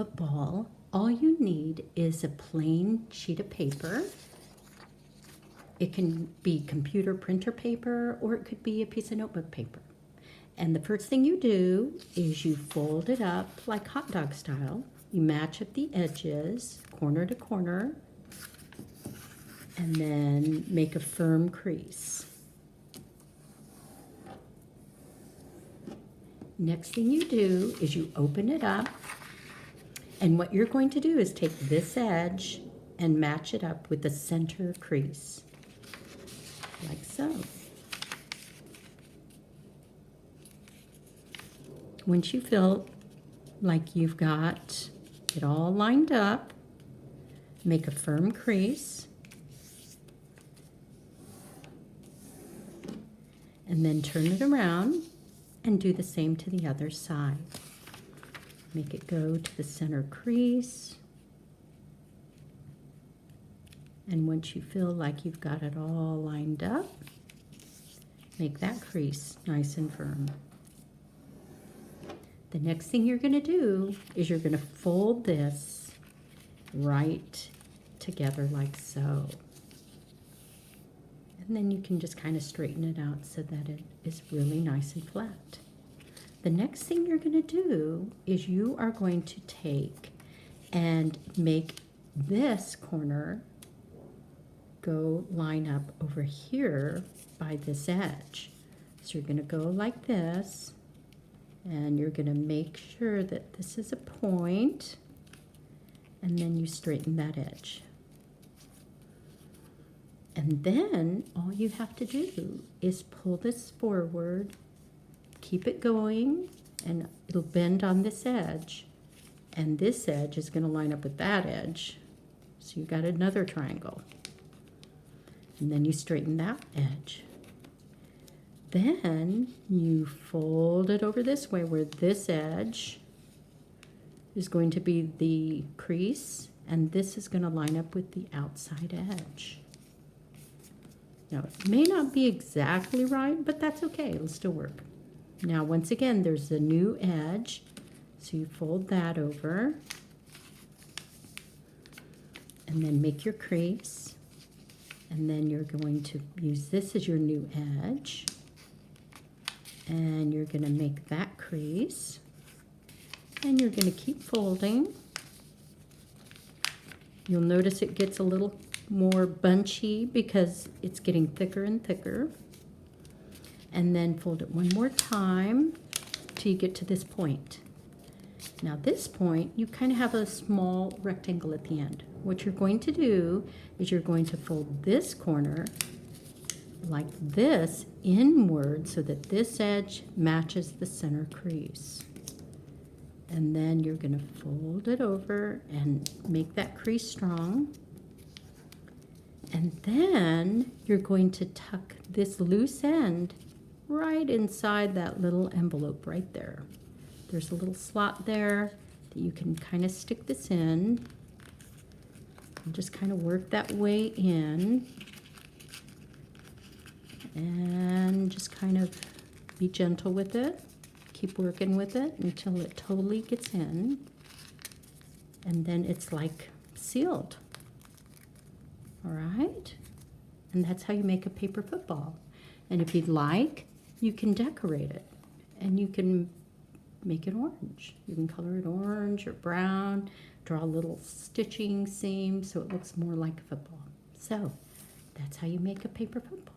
football, all you need is a plain sheet of paper. It can be computer printer paper, or it could be a piece of notebook paper. And the first thing you do is you fold it up like hot dog style. You match at the edges, corner to corner, and then make a firm crease. Next thing you do is you open it up, and what you're going to do is take this edge and match it up with the center crease, like so. Once you feel like you've got it all lined up, make a firm crease, and then turn it around and do the same to the other side. Make it go to the center crease. And once you feel like you've got it all lined up, make that crease nice and firm. The next thing you're going to do is you're going to fold this right together like so. And then you can just kind of straighten it out so that it is really nice and flat. The next thing you're going to do is you are going to take and make this corner go line up over here by this edge. So you're going to go like this, and you're going to make sure that this is a point, and then you straighten that edge. And then all you have to do is pull this forward, keep it going, and it'll bend on this edge. And this edge is going to line up with that edge. So you've got another triangle. And then you straighten that edge. Then you fold it over this way where this edge is going to be the crease, and this is going to line up with the outside edge. Now, it may not be exactly right, but that's okay. It'll still work. Now, once again, there's a new edge. So you fold that over. And then make your crease. And then you're going to use this as your new edge. And you're going to make that crease. And you're going to keep folding. You'll notice it gets a little more bunchy because it's getting thicker and thicker. And then fold it one more time till you get to this point. Now this point, you kind of have a small rectangle at the end. What you're going to do is you're going to fold this corner like this inward so that this edge matches the center crease. And then you're going to fold it over and make that crease strong. And then you're going to tuck this loose end right inside that little envelope right there. There's a little slot there that you can kind of stick this in. And just kind of work that way in. And just kind of be gentle with it. Keep working with it until it totally gets in. And then it's like sealed. All right? And that's how you make a paper football. And if you'd like, you can decorate it. And you can make it orange. You can color it orange or brown, draw a little stitching seam so it looks more like a football. So that's how you make a paper football.